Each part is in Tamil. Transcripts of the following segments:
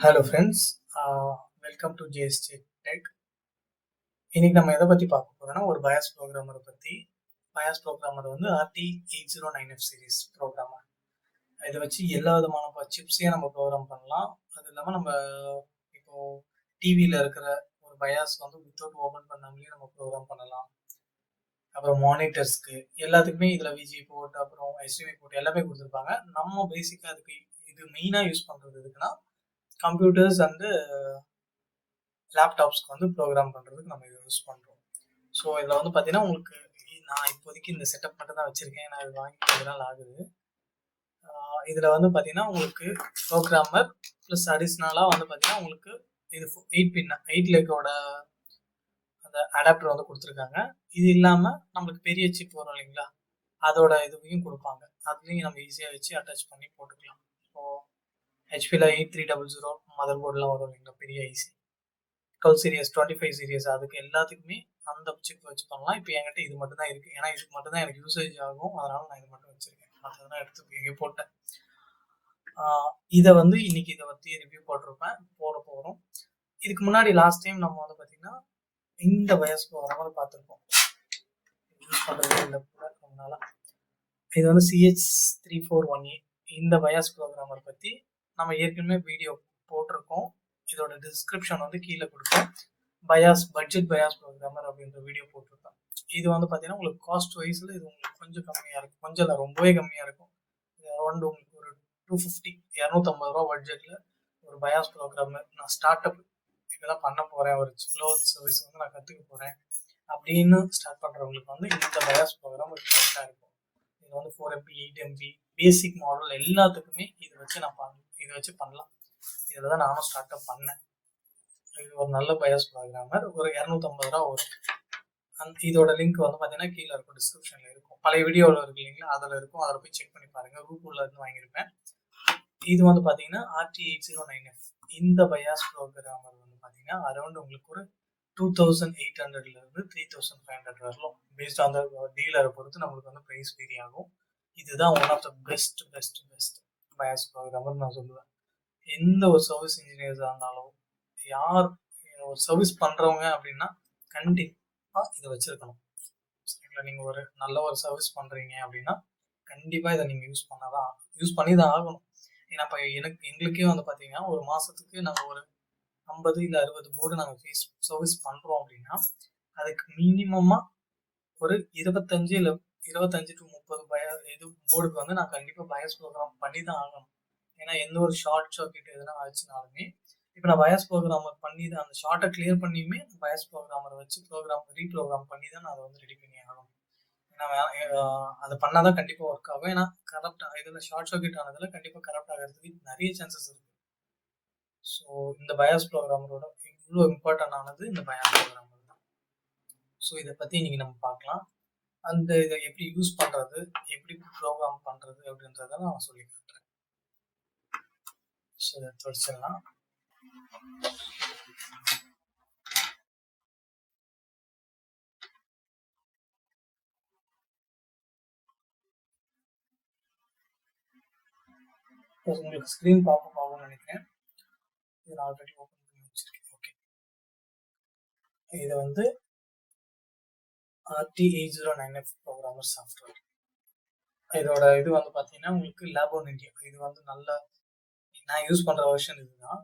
Hello friends, welcome to JST Tech. இன்னைக்கு நம்ம எதை பத்தி பார்க்க போறோம்னா ஒரு பயாஸ் ப்ரோக்ராமரை பத்தி. பயாஸ் ப்ரோக்ராமர் வந்து RT809F சீரிஸ் ப்ரோக்ராமர். இதை வச்சு எல்லா விதமான சிப்ஸையும் நம்ம ப்ரோக்ராம் பண்ணலாம். அது இல்லாமல் நம்ம இப்போ டிவியில் இருக்கிற ஒரு பயாஸ் வந்து வித்தவுட் ஓப்பன் பண்ணாமலே நம்ம ப்ரோக்ராம் பண்ணலாம். அப்புறம் மானிட்டர்ஸ்க்கு எல்லாத்துக்குமே இதில் விஜி போர்ட் அப்புறம் HDMI போர்ட் எல்லாமே கொடுத்துருப்பாங்க. நம்ம பேசிக்காக அதுக்கு இது மெயினாக யூஸ் பண்ணுறது எதுக்குன்னா கம்ப்யூட்டர்ஸ் அண்டு லேப்டாப்ஸ்க்கு வந்து ப்ரோக்ராம் பண்ணுறதுக்கு நம்ம இதை யூஸ் பண்ணுறோம். ஸோ இதில் வந்து பார்த்தீங்கன்னா உங்களுக்கு நான் இப்போதைக்கு இந்த செட்டப் மட்டும் தான் வச்சுருக்கேன். நான் இது வாங்கி கொஞ்ச நாள் ஆகுது. இதில் வந்து பார்த்தீங்கன்னா உங்களுக்கு ப்ரோக்ராமர் ப்ளஸ் அடிஷ்னலாக வந்து பார்த்தீங்கன்னா உங்களுக்கு இது 8 லேக்கோட அந்த அடாப்டர் வந்து கொடுத்துருக்காங்க. இது இல்லாமல் நம்மளுக்கு பெரிய சிப் வரும் இல்லைங்களா, அதோட இதுவையும் கொடுப்பாங்க. அதுலேயும் நம்ம ஈஸியாக வச்சு அட்டாச் பண்ணி போட்டுக்கலாம். ஸோ ஹெச்பியில் 8300 மதர் போர்டெலாம் வரும் இல்லைங்களா, பெரிய ஐசி 12 சீரியஸ் 25 சீரியஸ் அதுக்கு எல்லாத்துக்குமே அந்த சிப் வச்சு பண்ணலாம். இப்போ என்கிட்ட இது மட்டும் தான் இருக்குது. ஏன்னா இதுக்கு மட்டும் தான் எனக்கு யூசேஜ் ஆகும். அதனால் நான் இது மட்டும் வச்சுருக்கேன். மற்றதெல்லாம் எடுத்து எங்கே போட்டேன். இதை வந்து இன்னைக்கு இதை பற்றி ரிவ்யூ போட போகிறோம். இதுக்கு முன்னாடி லாஸ்ட் டைம் நம்ம வந்து பார்த்தீங்கன்னா இந்த பயாஸ் ப்ரோக்ராமரை பார்த்துருப்போம். யூஸ் பண்ணுறது இல்லை ரொம்ப நாளாக. இது வந்து CH341A இந்த பயாஸ் ப்ரோக்ராமர் பற்றி நம்ம ஏற்கனவே வீடியோ போட்டிருக்கோம். இதோட டிஸ்கிரிப்ஷன் வந்து கீழே கொடுப்போம். பட்ஜெட் பயாஸ் ப்ரோக்ராமர் அப்படின்ற வீடியோ போட்டிருக்கோம். இது வந்து பார்த்தீங்கன்னா உங்களுக்கு காஸ்ட் வைஸில் இது உங்களுக்கு கொஞ்சம் கம்மியாக இருக்கும். கொஞ்சம் இல்லை, ரொம்பவே கம்மியாக இருக்கும். அரௌண்ட் உங்களுக்கு ஒரு 250 ரூபா பட்ஜெட்டில் ஒரு பயாஸ் ப்ரோக்ராமர் நான் ஸ்டார்ட் அப் இதெல்லாம் பண்ண போகிறேன், ஒரு க்ளோத் சர்வீஸ் வந்து நான் கற்றுக்க போகிறேன் அப்படின்னு ஸ்டார்ட் பண்ணுறவங்களுக்கு வந்து இந்த பயாஸ் ப்ரோக்ராம் ஒரு கரெக்டாக இருக்கும். இது வந்து 4MB 8MB பேசிக் மாடல் எல்லாத்துக்குமே இதை வச்சு பண்ணலாம். இதில் தான் நானும் ஸ்டார்ட் அப் பண்ணேன். இது ஒரு நல்ல பயாஸ் ப்ரோக்ராமர். ஒரு 250 ரூபா வரும். இதோட லிங்க் வந்து பார்த்தீங்கன்னா கீழே இருக்கும், டிஸ்கிரிப்ஷனில் இருக்கும். பழைய வீடியோவில் இருக்கு இல்லைங்களா, அதில் இருக்கும். அதில் போய் செக் பண்ணி பாருங்கள். ரூபூரில் இருந்து வாங்கியிருப்பேன். இது வந்து பார்த்தீங்கன்னா RT809F இந்த பயாஸ் ப்ரோக்ராமர் வந்து பார்த்தீங்கன்னா அரௌண்ட் உங்களுக்கு ஒரு 2800லேருந்து 3500 வரலாம். பேஸ்ட் ஆன் த டீலரை பொறுத்து நம்மளுக்கு வந்து ப்ரைஸ் வேரி ஆகும். இதுதான் one of the best BIOS programmer நான் சொல்லுவேன். எந்த ஒரு சர்வீஸ் இன்ஜினியர்ஸாக இருந்தாலும், யார் ஒரு சர்வீஸ் பண்ணுறவங்க அப்படின்னா கண்டிப்பாக இதை வச்சுருக்கணும். சரிங்களா, நீங்கள் ஒரு நல்ல ஒரு சர்வீஸ் பண்ணுறீங்க அப்படின்னா கண்டிப்பாக இதை நீங்கள் யூஸ் பண்ணி தான் ஆகணும். ஏன்னா இப்போ எங்களுக்கே வந்து பார்த்தீங்கன்னா ஒரு மாதத்துக்கு நாங்கள் ஒரு 50 இல்லை 60 போர்டு நாங்கள் சர்வீஸ் பண்ணுறோம் அப்படின்னா அதுக்கு மினிமமாக ஒரு 25 இல்லை 25 to 30 போர்டுக்கு வந்து நான் கண்டிப்பாக பயாஸ் ப்ரோக்ராம் பண்ணி தான் ஆகணும். ஏன்னா எந்த ஒரு ஷார்ட் சர்க்யூட் எதுனா ஆச்சுனாலுமே இப்போ நான் பயாஸ் ப்ரோக்ராமர் பண்ணி தான் அந்த ஷார்ட்டை கிளியர் பண்ணியுமே பயாஸ் ப்ரோக்ராமரை வச்சு ரீப்ரோக்ராம் பண்ணி தான் நான் அதை வந்து ரெடி பண்ணி ஆகணும். ஏன்னா அதை பண்ணால் தான் கண்டிப்பாக ஒர்க் ஆகும். ஏன்னா கரெக்டாக இதில் ஷார்ட் சர்க்யூட் ஆனதில் கண்டிப்பாக கரெக்ட் ஆகிறதுக்கு நிறைய சான்சஸ் இருக்குது. ஸோ இந்த பயாஸ் ப்ரோக்ராமரோட இவ்வளோ இம்பார்ட்டன்ட் ஆனது இந்த பயாஸ் ப்ரோக்ராமர் தான். ஸோ இதை பற்றி இன்னைக்கு நம்ம பார்க்கலாம். இதை எப்படி யூஸ் பண்ணுறது, எப்படி ப்ரோக்ராம் பண்ணுறது அப்படின்றத நான் சொல்லி காட்டுறேன். ஸோ இதை தொடச்சிடலாம். உங்களுக்கு ஸ்க்ரீன் பாப்பப் ஆகும்னு நினைக்கிறேன். இதை நான் ஆல்ரெடி ஓப்பன் பண்ணி வச்சிருக்கேன். ஓகே, இதை வந்து RT809F ப்ரோக்ராமர் சாஃப்ட்வேர். இதோட இது வந்து பார்த்தீங்கன்னா உங்களுக்கு லேப் ஆன் இந்தியா. இது வந்து நல்ல நான் யூஸ் பண்ணுற வெர்ஷன் இதுதான்.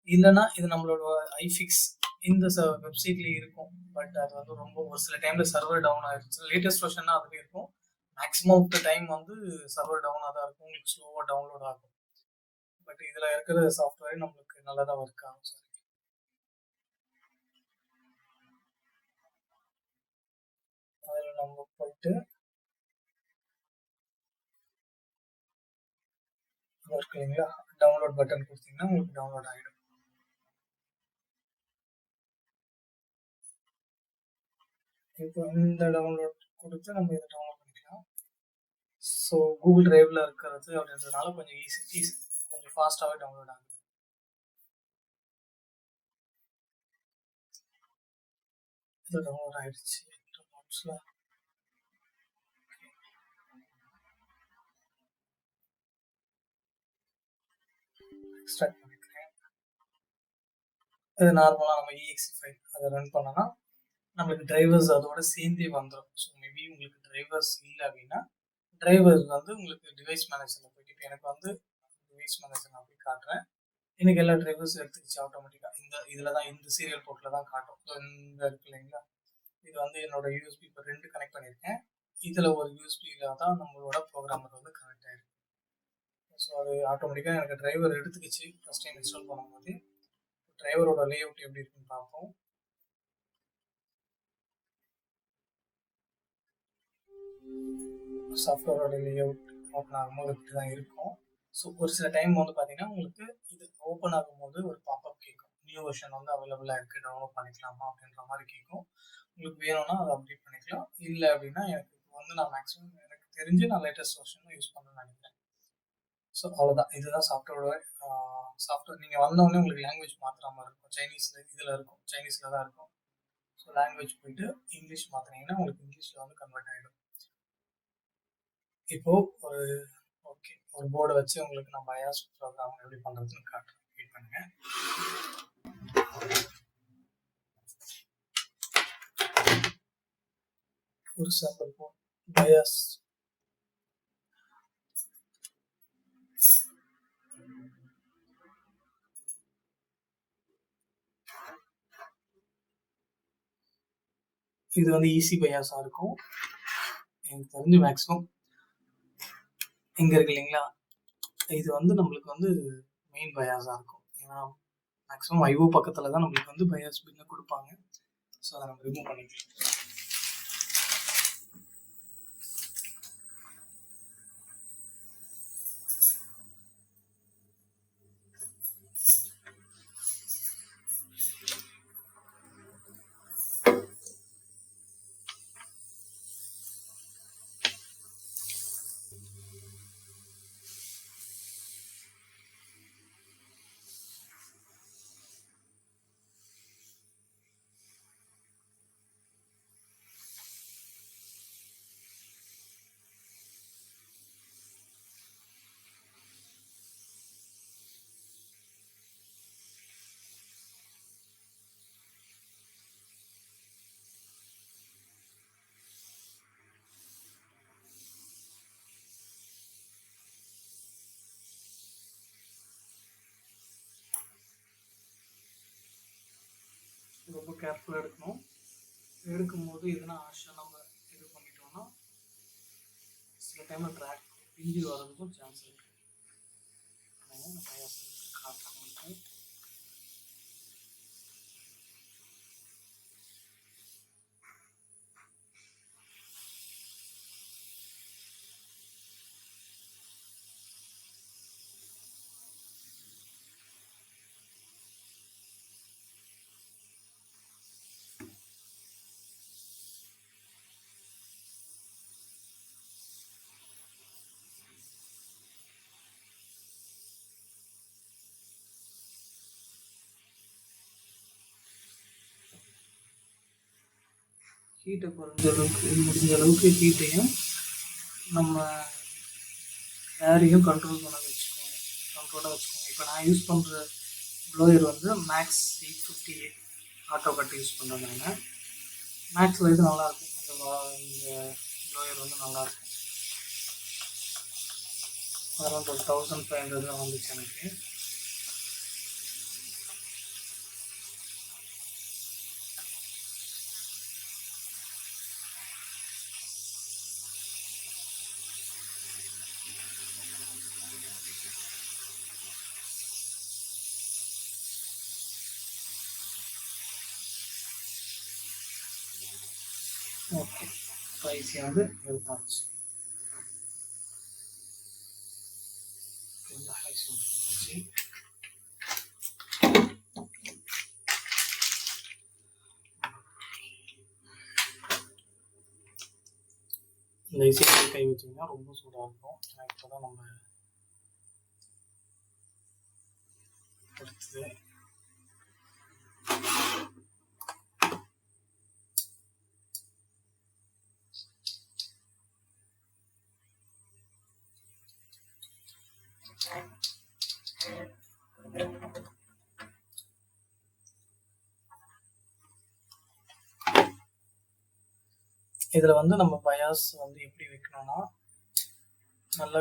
இல்லைன்னா இது நம்மளோட ஐஃபிக்ஸ் இந்த வெப்சைட்லேயே இருக்கும். பட் அது வந்து ரொம்ப ஒரு சில டைமில் சர்வர் டவுன் ஆகிடுச்சு. லேட்டஸ்ட் வெர்ஷனாக அதுலேயே இருக்கும். மேக்ஸிமம் ஆஃப் த டைம் வந்து சர்வர் டவுனாக தான் இருக்கும், உங்களுக்கு ஸ்லோவாக டவுன்லோட் ஆகும். பட் இதில் இருக்கிற சாஃப்ட்வேர் நம்மளுக்கு நல்லா தான் ஒர்க் ஆகும். சார், அதில் நம்ம போயிட்டு இருக்கு இல்லைங்களா, டவுன்லோட் பட்டன் கொடுத்தீங்கன்னா உங்களுக்கு டவுன்லோட் ஆகிடும். இப்போ இந்த டவுன்லோட் கொடுத்து நம்ம இதை டவுன்லோட் பண்ணிக்கலாம். ஸோ கூகுள் டிரைவில் இருக்கிறது அப்படின்றதுனால கொஞ்சம் ஈஸி கொஞ்சம் ஃபாஸ்ட்டாகவே டவுன்லோட் ஆகுது. இது டவுன்லோட் ஆகிடுச்சு. எக்ஸ்ட்ராக்ட் பண்ணிக்கிறேன். அது நார்மலாக நம்ம EXE ஃபைல் அதை ரன் பண்ணோன்னா நம்மளுக்கு டிரைவர்ஸ் அதோட சேர்ந்தே வந்துடும். ஸோ மேபி உங்களுக்கு டிரைவர்ஸ் இல்லை அப்படின்னா டிரைவர் வந்து உங்களுக்கு டிவைஸ் மேனேஜரில் போயிட்டு இப்போ எனக்கு வந்து டிவைஸ் மேனேஜர் நான் போய் காட்டுறேன். எனக்கு எல்லா டிரைவர்ஸும் எடுத்துக்கிச்சு ஆட்டோமேட்டிக்காக. இதில் தான் இந்த சீரியல் போர்ட்டில் தான் காட்டும். ஸோ இந்த இருக்கு இல்லைங்களா, இது வந்து என்னோட USB இப்போ 2 கனெக்ட் பண்ணியிருக்கேன். இதில் ஒரு USBயில் தான் நம்மளோட ப்ரோக்ராமர் வந்து கனெக்ட் ஆகிருக்கு. ஸோ அது ஆட்டோமேட்டிக்காக எனக்கு டிரைவர் எடுத்துக்கிச்சு ஃபஸ்ட் டைம் இன்ஸ்டால் பண்ணும்போது. டிரைவரோட லேஅவுட் எப்படி இருக்குன்னு பார்ப்போம். சாஃப்ட்வேரோட லேஅவுட் ஓப்பன் ஆகும்போது இப்படி தான் இருக்கும். ஸோ ஒரு சில டைம் வந்து பார்த்தீங்கன்னா உங்களுக்கு இது ஓப்பன் ஆகும்போது ஒரு பாப்அப் கேட்கும். நியூ வெர்ஷன் வந்து அவைலபிளாக இருக்குது, டவுன்லோட் பண்ணிக்கலாமா அப்படின்ற மாதிரி கேட்கும். உங்களுக்கு வேணும்னா அதை அப்டேட் பண்ணிக்கலாம். இல்லை அப்படின்னா எனக்கு வந்து நான் மேக்ஸிமம் எனக்கு தெரிஞ்சு நான் லேட்டஸ்ட் வெர்ஷன் யூஸ் பண்ணணும்னு நினைக்கிறேன். ஸோ அவ்வளோதான். இதுதான் சாஃப்ட்வேர். நீங்கள் வந்தோடனே உங்களுக்கு லாங்குவேஜ் மாற்றுற மாதிரி இருக்கும். சைனீஸில் இதில் இருக்கும், சைனீஸில் தான் இருக்கும். ஸோ லாங்குவேஜ் போயிட்டு இங்கிலீஷ் மாற்றினீங்கன்னா உங்களுக்கு இங்கிலீஷில் வந்து கன்வெர்ட் ஆகிடும். இப்போ ஒரு போர்டை வச்சு உங்களுக்கு நான் பயாஸ் ப்ரோக்ராம் எப்படி பண்ணுறதுன்னு காட்டுறேன். வெயிட் பண்ணுங்க. ஒரு சாம்பிள் போர்ட் பயாஸ். இது வந்து ஈஸி பயாஸாக இருக்கும். எனக்கு தெரிஞ்சு மேக்ஸிமம் இங்கே இருக்கு இல்லைங்களா, இது வந்து நம்மளுக்கு வந்து மெயின் பயாஸாக இருக்கும். ஏன்னா மேக்ஸிமம் ஐஓ பக்கத்தில் தான் நம்மளுக்கு வந்து பயாஸ் பின்னு கொடுப்பாங்க. ஸோ அதை நம்ம ரிமூவ் பண்ணிக்கலாம். ரொம்ப கேர்ஃபுல்லாக எடுக்கணும். எடுக்கும்போது எதுனா ஆஷா நம்ம இது பண்ணிட்டோம்னா சில டைமில் ட்ராக் பிஞ்சு வரதுக்கும் சான்ஸ் இருக்குது. காட்டணும். ஹீட்டை முடிஞ்ச அளவுக்கு ஹீட்டையும் நம்ம ஏரையும் கண்ட்ரோலாக வச்சுக்கோங்க. இப்போ நான் யூஸ் பண்ணுற ப்ளோயர் வந்து மேக்ஸ் 858 ஆட்டோ கட் யூஸ் பண்ணுறேன். நான் மேக்ஸில் இது நல்லாயிருக்கும். இந்த ப்ளோயர் வந்து நல்லாயிருக்கும். அரௌண்ட் 1500 தான் வந்துச்சு எனக்கு. ஓகே, ஈஸியாக வந்து எடுத்தாச்சு. இந்த ஐசியை கை வச்சிங்கன்னா ரொம்ப சூடாக இருக்கும். ஏன்னா இப்போ தான் நம்ம எடுத்தது. இதில் வந்து நம்ம பயாஸ் வந்து எப்படி வைக்கணும்னா, நல்லா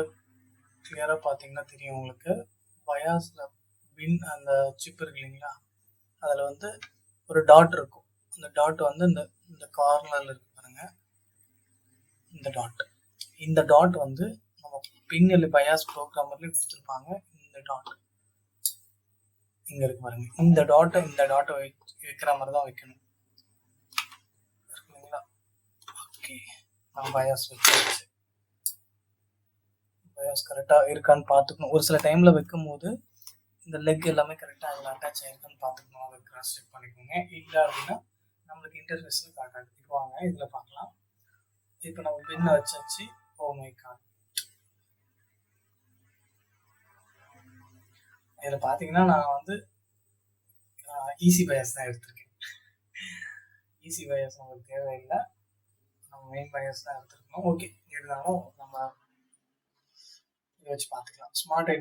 கிளியராக பார்த்தீங்கன்னா தெரியும் உங்களுக்கு. பயாஸில் அந்த சிப் இருக்கு இல்லைங்களா, அதில் வந்து ஒரு டாட் இருக்கும். அந்த டாட் வந்து இந்த இந்த கார்னரில் இருக்கு பாருங்க, இந்த டாட் வந்து நம்ம பின்னில் பயாஸ் ப்ரோக்ராமர்லேயே கொடுத்துருப்பாங்க. இந்த டாட் இங்கே இருக்கு பாருங்க, இந்த டாட்டை வைக்கிற மாதிரி தான் வைக்கணும். இருக்குங்களா? ஓகே, நான் பயாஸ் வச்சாச்சு. பயாஸ் கரெக்டாக இருக்கான்னு பார்த்துக்கணும். ஒரு சில டைமில் வைக்கும் போது இந்த லெக் எல்லாமே கரெக்டாக அதில் அட்டாச் ஆகிருக்கான்னு பார்த்துக்கணும். அதை கிராஸ் செக் பண்ணிக்கோங்க. இல்லை அப்படின்னா நம்மளுக்கு இன்டர்ஃபேஸில் காட்டாது. இப்போ வாங்க இதில் பார்க்கலாம். இப்போ நம்ம பின்னை வச்சாச்சு. ஓ மை காட், இதில் பார்த்தீங்கன்னா நான் வந்து ஈஸி பயாஸ் தான் எடுத்திருக்கேன். ஈஸி பயாஸ் நமக்கு தேவையில்லை, நம்ம மெயின் பயாஸ் தான் எடுத்துருக்கணும். ஓகே, இருந்தாலும் நம்ம இதை வச்சு பார்த்துக்கலாம். ஸ்மார்ட்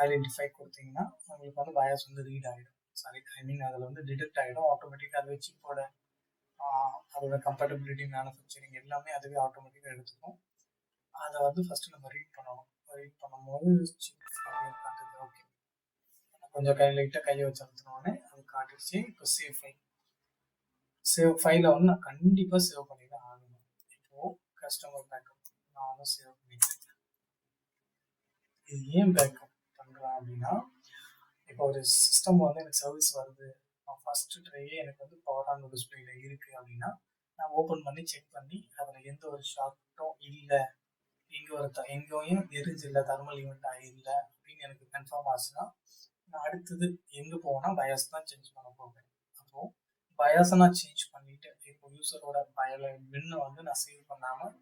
ஐடென்டிஃபை கொடுத்தீங்கன்னா உங்களுக்கு வந்து பயாஸ் வந்து ரீட் ஆகிடும். அதில் வந்து டிடெக்ட் ஆகிடும் ஆட்டோமேட்டிக்காக. அதை வச்சு இப்போட அதோட கம்பேட்டபிலிட்டி, மேனுஃபேக்சரிங் எல்லாமே அதுவே ஆட்டோமேட்டிக்காக எடுத்துக்கும். அதை வந்து ஃபஸ்ட்டு நம்ம ரீட் பண்ணணும். ரீட் பண்ணும்போது காட்டுது. ஓகே, கொஞ்சம் லைட்டாக கையை வச்சு அழுத்தினோடனே அது காட்டுச்சு. இப்போ சேவ் ஃபைலை வந்து நான் கண்டிப்பாக சேவ் பண்ணி தான் ஆகணும். இப்போது கஸ்டமர் பேக்கப் நான் வந்து சேவ் பண்ணிக்கிறேன். இது ஏன் பேக்கப் பண்ணுறேன் அப்படின்னா, இப்போ ஒரு சிஸ்டம் வந்து எனக்கு சர்வீஸ் வருது, ஃபஸ்ட்டு ட்ரையே எனக்கு வந்து பவர் ஆன் டிஸ்பிளேல இருக்குது அப்படின்னா, நான் ஓப்பன் பண்ணி செக் பண்ணி அதில் எந்த ஒரு ஷார்ட்டும் இல்லை, எங்கேயும் எரிஞ்சில்லை, தெர்மல் ஈவெண்ட் ஆகிடல அப்படின்னு எனக்கு கன்ஃபார்ம் ஆச்சுன்னா, நான் அடுத்தது எங்கே போவேன்னா பயாஸ் தான் சேஞ்ச் பண்ண போவேன். அப்போது பயாஸை நான் சேஞ்ச் பண்ணிவிட்டு இப்போ யூஸரோட பின்னை வந்து நான் சேவ் பண்ணாமல்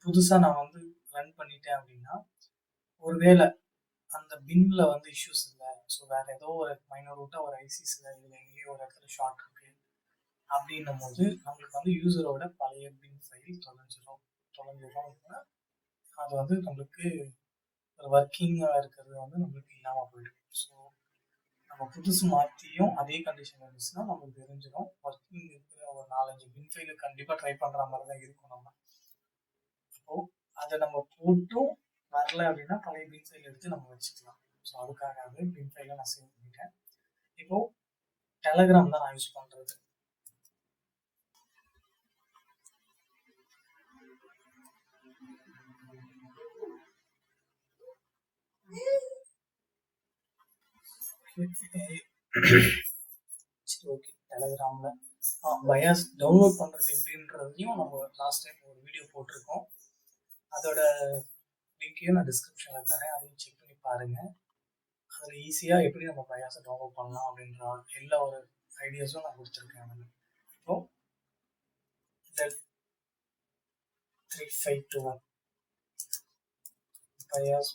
புதுசாக நான் வந்து ரன் பண்ணிட்டேன் அப்படின்னா, ஒருவேளை அந்த பின்ல வந்து இஷ்யூஸ் இல்லை, ஸோ வேற ஏதோ ஒரு மைனூட்டாக ஒரு ஐசிஸில் இல்லை எங்கேயோ ஒரு இடத்துல ஷார்ட் இருக்கு அப்படின்னும் போது நம்மளுக்கு வந்து யூஸரோட பழைய பின் ஃபைல் தொலைஞ்சிடும். அது வந்து நம்மளுக்கு ஒரு ஒர்க்கிங்காக இருக்கிறது வந்து நம்மளுக்கு இல்லாமல் போயிடும். ஸோ நம்ம புதுசு மாற்றியும் அதே கண்டிஷன் இருந்துச்சுன்னா நம்மளுக்கு தெரிஞ்சிடும். ஒர்க்கிங் இருக்கிற ஒரு 4-5 பின் ஃபைலு கண்டிப்பாக ட்ரை பண்ணுற மாதிரி தான் இருக்கும். நம்ம அப்போது அதை நம்ம போட்டும் வரல அப்படின்னா பழைய பின் ஃபைல் எடுத்து நம்ம வச்சுக்கலாம். ஸோ அதுக்காக பின் ஃபைலை நான் சேவ் பண்ணிட்டேன். இப்போ டெலகிராம் தான் நான் யூஸ் பண்ணுறது. சரி, ஓகே. டெலகிராமில் பயாஸ் டவுன்லோட் பண்ணுறது எப்படின்றதையும் நம்ம லாஸ்ட் டைம் ஒரு வீடியோ போட்டிருக்கோம். அதோட லிங்க்கையும் நான் டிஸ்கிரிப்ஷனில் தரேன், அதையும் செக் பண்ணி பாருங்கள். அதில் ஈஸியாக எப்படி நம்ம பயாஸை டவுன்லோட் பண்ணலாம் அப்படின்ற எல்லா ஒரு ஐடியாஸும் நான் கொடுத்துருக்கேன். இப்போ Z3521 பயாஸ்.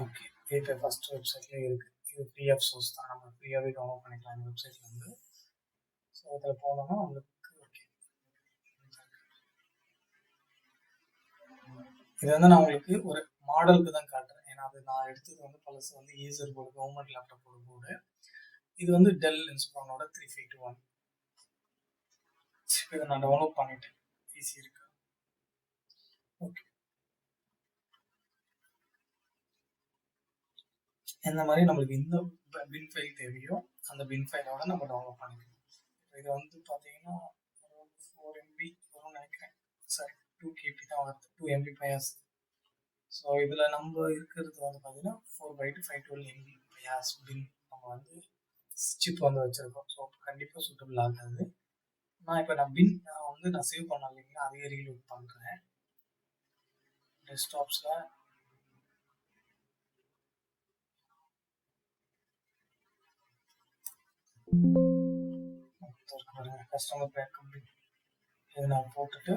ஓகே, இது ஃபர்ஸ்ட் வெப்சைட்லேயே இருக்குது. இது ஃப்ரீ ஆஃப் சோர்ஸ் தான், நம்ம ஃப்ரீயாகவே டவுன்லோட் பண்ணிக்கலாம் இந்த வெப்சைட்ல இருந்து. ஸோ அதில் போனோம்னா உங்களுக்கு ஓகே, இது வந்து நான் உங்களுக்கு ஒரு மாடலுக்கு தான் காட்டுறேன். ஏன்னா அது நான் எடுத்தது வந்து பழசு வந்து ஏசர் போர்டு, கவர்மெண்ட் லேப்டாப்போட போர்டு. இது வந்து டெல் இன்ஸ்பிரானோட 3521. இதை நான் டவுன்லோட் பண்ணிட்டேன். ஈஸி இருக்கு. ஓகே, இந்த மாதிரி நம்மளுக்கு எந்த பின் ஃபைல் தேவையோ அந்த பின் ஃபைலோட நம்ம டவுன்லோட் பண்ணிக்கலாம். இது வந்து பார்த்தீங்கன்னா 4 MB வரும்னு நினைக்கிறேன். சாரி, 2 KB தான் வருது, 2 MB பயாஸ். ஸோ இதில் நம்ம இருக்கிறது வந்து பார்த்தீங்கன்னா 4/512 MB பயாஸ் பின் நம்ம வந்து சிப் வந்து வச்சுருக்கோம். ஸோ கண்டிப்பாக சூட்டபிள் ஆகாது. நான் பின் வந்து நான் சேவ் பண்ண இல்லைங்களா, அதையே ரீலோட் பண்ணுறேன் டெஸ்க்டாப்ஸில். கஸ்டமர் பேக்கப் பின் இதை நான் போட்டுட்டு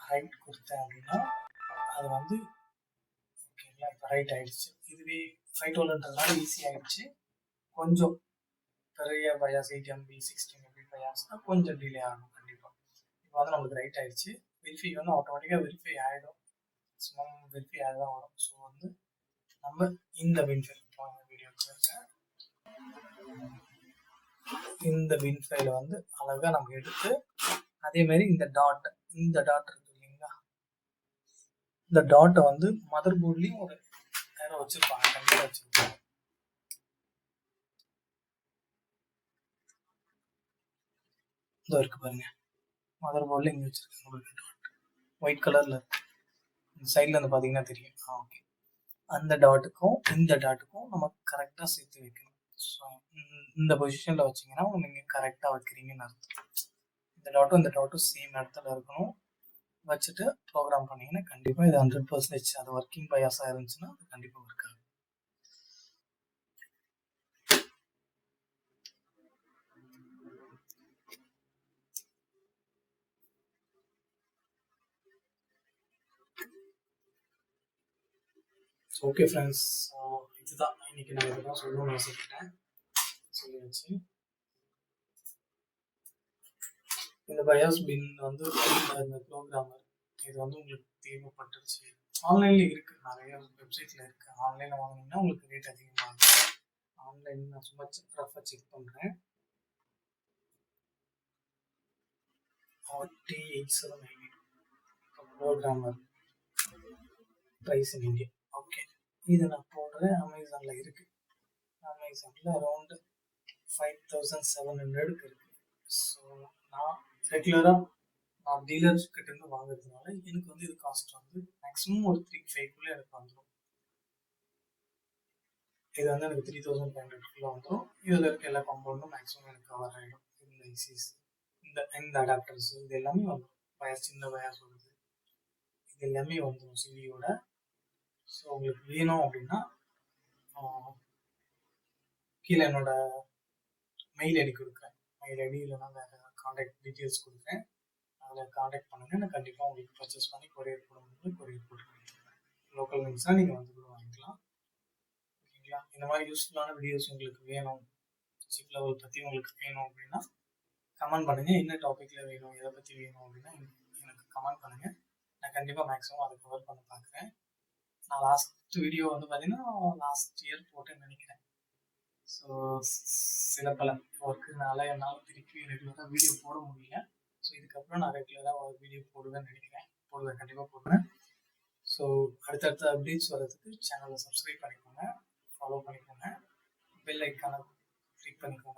ரைட் கொடுத்தேன் அப்படின்னா அது வந்து ஓகேங்களா, இப்போ ரைட் ஆகிடுச்சு. இதுவே 512ன்றதுனால ஈஸி ஆகிடுச்சு. கொஞ்சம் பெரிய பயாஸ் 8 MB 16 MB பயாஸ்னால் கொஞ்சம் டிலே ஆகும் கண்டிப்பாக. இப்போ வந்து நம்மளுக்கு ரைட் ஆகிடுச்சு. வெரிஃபை வந்து ஆட்டோமேட்டிக்காக வெரிஃபை ஆகிடும், வெரிஃபை ஆகி தான் வரும். ஸோ வந்து நம்ம இந்த பெனிஃபிட் வீடியோக்கு இந்த வின் ஃபைலை வந்து அழகாக நம்ம எடுத்து அதே மாதிரி இந்த டாட் இருக்கு இல்லைங்களா, இந்த டாட்டை வந்து மதர் போர்ட்லேயும் ஒரு நேரம் வச்சுருப்பாங்க, கண்டிப்பாக வச்சுருப்பாங்க. இதோ இருக்கு பாருங்க, மதர் போர்டில் இங்கே வச்சுருக்காங்க உங்களுக்கு டாட் ஒயிட் கலரில் இருக்கு. இந்த சைடில் வந்து பார்த்தீங்கன்னா தெரியும். ஓகே, அந்த டாட்டுக்கும் இந்த டாட்டுக்கும் நம்ம கரெக்டாக சேர்த்து வைக்கணும். ஸோ இந்த பொசிஷனில் வச்சிங்கன்னா நீங்கள் கரெக்டாக வைக்கிறீங்கன்னு அர்த்தம். இந்த டாட்டும் சேம் இடத்துல இருக்கணும். வச்சுட்டு ப்ரோக்ராம் பண்ணிங்கன்னா கண்டிப்பாக இது 100% அது ஒர்க்கிங் பயாஸாக இருந்துச்சுன்னா அது கண்டிப்பாக ஒர்க் ஆகும். ஓகே ஃப்ரெண்ட்ஸ், இதுதான் இன்னைக்கு நான் இதெல்லாம் சொல்லணும்னு ஆசைப்பட்டேன், சொல்லியாச்சு. இந்த பயாஸ் பின் வந்து இந்த ப்ரோக்ராமர் இது வந்து உங்களுக்கு தேவைப்பட்டுருச்சு. ஆன்லைனில் இருக்குது, நிறைய வெப்சைட்டில் இருக்குது. ஆன்லைனில் வாங்கினீங்கன்னா உங்களுக்கு ரேட் அதிகமாக இருக்கும். ஆன்லைன் நான் சும்மா ரஃபாக செக் பண்ணுறேன். RT809F programmer price in India. Okay, இது நான் போடுறேன். அமேசானில் இருக்குது. அமேசானில் அரௌண்ட் 5700 இருக்குது. ஸோ நான் ரெகுலராக நான் டீலர்ஸ் கிட்டேருந்து வாங்குறதுனால எனக்கு வந்து இது காஸ்ட் வந்து மேக்ஸிமம் ஒரு 3,500 எனக்கு வந்துடும். இது வந்து எனக்கு 3,500 வந்துடும். இதில் இருக்க எல்லா காம்பவுண்டும் மேக்ஸிமம் எனக்கு கவர் ஆகிடும். இந்த ஐசிஸ், இந்த அடாப்டர்ஸ், இது எல்லாமே வந்துடும். சின்ன வயசு வருது, இது எல்லாமே வந்துடும் சிவியோட. ஸோ உங்களுக்கு வேணும் அப்படின்னா கீழே என்னோட மெயில் ஐடி கொடுக்குறேன். மெயில் ஐடி இல்லைனா வேறு கான்டாக்ட் டீட்டெயில்ஸ் கொடுக்குறேன். அதில் கான்டாக்ட் பண்ணுங்கள். நான் கண்டிப்பாக உங்களுக்கு பர்ச்சேஸ் பண்ணி கொரியர் போடும்போது கொரியர் போட்டு கொடுத்துருவேன். லோக்கல் மீன்ஸ்னால் நீங்கள் வந்து கூட வாங்கிக்கலாம். ஓகேங்களா? இந்த மாதிரி யூஸ்ஃபுல்லான வீடியோஸ் உங்களுக்கு வேணும், சிப் லெவல் பற்றி உங்களுக்கு வேணும் அப்படின்னா கமெண்ட் பண்ணுங்கள். என்ன டாப்பிக்கில் வேணும், எதை பற்றி வேணும் அப்படின்னா எனக்கு கமெண்ட் பண்ணுங்கள். நான் கண்டிப்பாக மேக்ஸிமம் அதை கவர் பண்ண பார்க்குறேன். நான் லாஸ்ட் வீடியோ வந்து பார்த்தீங்கன்னா லாஸ்ட் இயர் போட்டேன்னு நினைக்கிறேன். ஸோ சில பல ஒர்க்குனால என்னால் திருப்பி ரெகுலராக வீடியோ போட முடியல. ஸோ இதுக்கப்புறம் நான் ரெகுலராக ஒரு வீடியோ போடுவேன்னு நினைக்கிறேன். கண்டிப்பாக போடுவேன். ஸோ அடுத்தடுத்த அப்டேட்ஸ் வர்றதுக்கு சேனலை சப்ஸ்கிரைப் பண்ணிக்கோங்க, ஃபாலோ பண்ணிக்கோங்க, பெல் ஐக்கானை கிளிக் பண்ணிக்கோங்க.